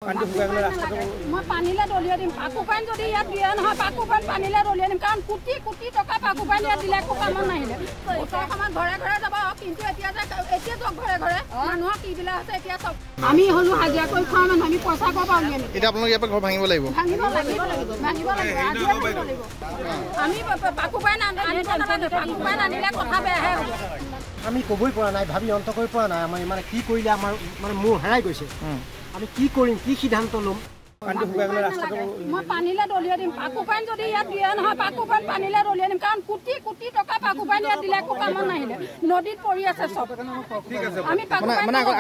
মই পানীলে দলিয়াই দিম পাকু পানী যদি ইয়াত দিয়া নহয় পাকু পানী পানীলে দলিয়াই দিম কাৰণ কোটি কোটি টকা পাকু পানী ইয়াত দিলে একো কামত নাহিলে ওচৰ সমান ঘৰে ঘৰে যাব কিন্তু এতিয়া চব ঘৰে ঘৰে মানুহৰ কি বিলাক আছে এতিয়া চব আমি হলো হাজিৰা কৰি খোৱা মানুহ আমি পইচা ক'ৰ পৰা উলিয়াম এতিয়া আপোনালোকে ইয়াৰ পৰা ঘৰ ভাঙিব লাগিব আমি পাকু পানী আনিলে কথা বেয়াহে হ'ব আমি ক'বই পৰা নাই ভাবি অন্ত কৰি পৰা নাই আমাৰ মানে কি কৰিলে আমাৰ মানে মোৰ হেৰাই গৈছে আমি কি কৰিম কি সিদ্ধান্ত ল'ম মই পানীলে দলিয়াই দিম পাকু পানী যদি ইয়াত দিয়া নহয় পাকু পানী পানীলে দলিয়াই দিম কাৰণ কোটি কোটি টকা পাকু পানী ইয়াত দিলে একো কামত নাহিলে নদীত পৰি আছে চব আমি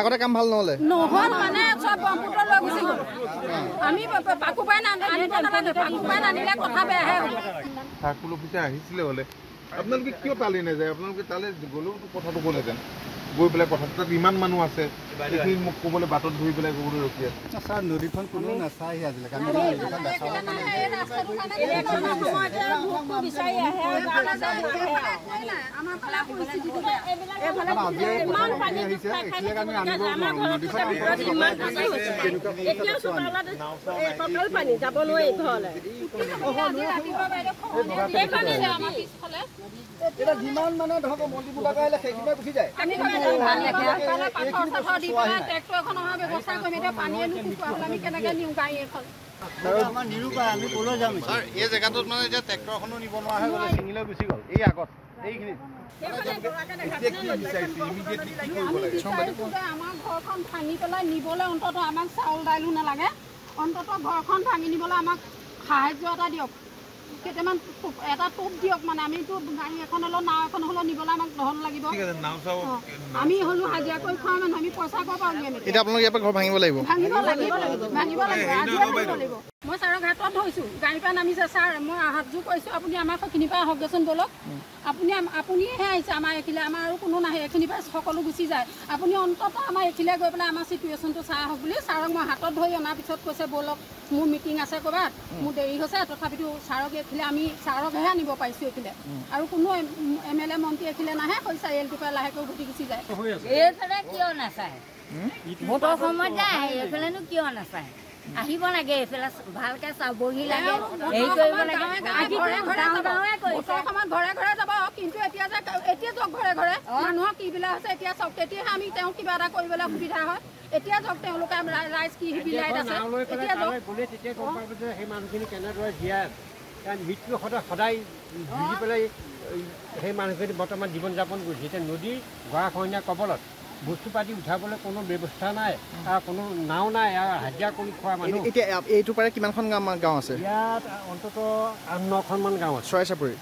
আগতে কাম ভাল নহ'লে নহ'ল মানে চব ব্ৰহ্মপুত্ৰ লৈ গুচি গ'ল আমি পাকু পানী আনিব নালাগে পাকু পানী আনিলে কথা বেয়াহে হ'ব চাৰ্কুল অফিচাৰ আহিছিলে হ'লে আপোনালোকে কিয় তালৈ নাযায় আপোনালোকে তালৈ গ'লেও কথাটো ক'লেহেঁতেন গৈ পেলাই কথা তাত ইমান মানুহ আছে এইখিনি মোক ক'বলৈ বাটত ধৰি পেলাই ক'বলৈ ৰখি আছে ছাৰ নদীখন কোনো নাচাই আজিলৈকে যিমান মানে ধৰক মন্দিৰবোৰ লগাইলে সেইখিনি গুচি যায় এই জেগাটোত মানে এতিয়া ট্ৰেক্টৰখনো নিব নোৱাৰা হৈ গ'লে ছিঙিলৈ গুচি গ'ল এই আগত এইখিনিত আমাৰ ঘৰখন ভাঙি পেলাই নিবলৈ অন্ততঃ আমাক চাউল দাইলো নালাগে অন্ততঃ ঘৰখন ভাঙি নিবলৈ আমাক সাহায্য এটা দিয়ক কেইটামান এটা টোপ দিয়ক মানে আমিতো গাড়ী এখন হ'লেও নাও এখন হ'লেও নিবলৈ আমাক ধন লাগিব আমি হ'লো হাজিৰা কৰি খোৱা মানুহ আমি পইচা ক'ৰ পৰা উলিয়াম এতিয়া আপোনালোকে ইয়াৰ পৰা ঘৰ ভাঙিব লাগিব মই ছাৰক হাতত ধৰিছোঁ গাড়ীৰ পৰা নামিছে ছাৰ মই হাতযোৰ কৰিছোঁ আপুনি আমাৰ সেইখিনিৰ পৰা আহকগৈচোন ব'লক আপুনিহে আহিছে আমাৰ এইখিলে আমাৰ আৰু কোনো নাহে এইখিনিৰ পৰা সকলো গুচি যায় আপুনি অন্ততঃ আমাৰ এইখিলে গৈ পেলাই আমাৰ চিটুৱেশ্যনটো চাই আহক বুলি ছাৰক মই হাতত ধৰি অনাৰ পিছত কৈছে ব'লক মোৰ মিটিং আছে ক'ৰবাত মোৰ দেৰি হৈছে তথাপিতো ছাৰক এইখিলে আমি ছাৰকহে আনিব পাৰিছোঁ এইখিলে আৰু কোনো MLA মন্ত্ৰী এইখিলে নাহে হৈ চাৰিআলিটোৰ পৰা লাহেকৈ উভতি গুচি যায় এইফালে কিয় নাচায় ভোটৰ সময়ত যায় এইফালেনো কিয় নাচায় আহিব লাগে এইফালে ভালকে চাবহি লাগে হেৰি কৰিব লাগে ঘৰে ঘৰে যাব কিন্তু এতিয়া যাওক ঘৰে ঘৰে মানুহৰ কি বিলাক আছে এতিয়া চাওক তেতিয়াহে আমি তেওঁ কিবা এটা কৰিবলৈ সুবিধা হয় এতিয়া যাওক তেওঁলোকে ৰাইজ কি বিলাই আছে এতিয়া সেই মানুহখিনি কেনেদৰে জীয়াই কাৰণ মৃত্যু সদায় বুজি পেলাই সেই মানুহখিনি বৰ্তমান জীৱন যাপন কৰিছে এতিয়া নদীৰ গৰাখহনীয়া কবলত বস্তু পাতি উঠাবলৈ কোনো ব্যৱস্থা নাই আৰু কোনো নাও নাই আৰু হাজিৰা কৰি খোৱা মানুহ এতিয়া এইটো পাৰে কিমানখন গাঁও আছে ইয়াত অন্ততঃ 8-9খনমান গাঁও আছে চৰাইচাপৰি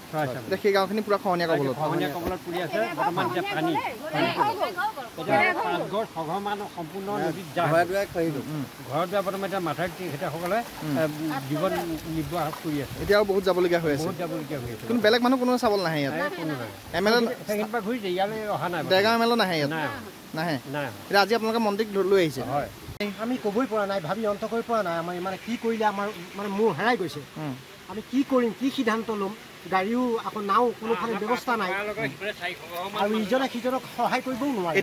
এতিয়া সেই গাঁওখিনি পূৰা খহনীয়া কবলত পৰি আছে বৰ্তমান এতিয়া পানী এতিয়া 5-6ঘৰমান সম্পূৰ্ণ নদীত যায় ঘৰ দুৱাৰ বৰ্তমান এতিয়া মাথাউৰি তেখেতসকলে জীৱন নিৰ্বাহ কৰি আছে এতিয়াও বহুত যাবলগীয়া হৈ আছে কিন্তু বেলেগ মানুহ কোনো চাবলৈ নাহে ইয়াত MLA সেইখিনিৰ পৰা ঘূৰি যায় ইয়ালৈ অহা নাই ডেৰগাঁও MLA নাহে ইয়াত নাহে এতিয়া আজি আপোনালোকে মন্দিৰক লৈ আহিছে হয় আমি ক'বই পৰা নাই ভাবি অন্ত কৰি পৰা নাই আমাৰ মানে কি কৰিলে আমাৰ মানে মোৰ হেৰাই গৈছে আমি কি কৰিম কি সিদ্ধান্ত ল'ম গাড়ীও আকৌ নাও কোনোফালে ব্যৱস্থা নাই আৰু ইজনে সিজনক সহায় কৰিবও নোৱাৰে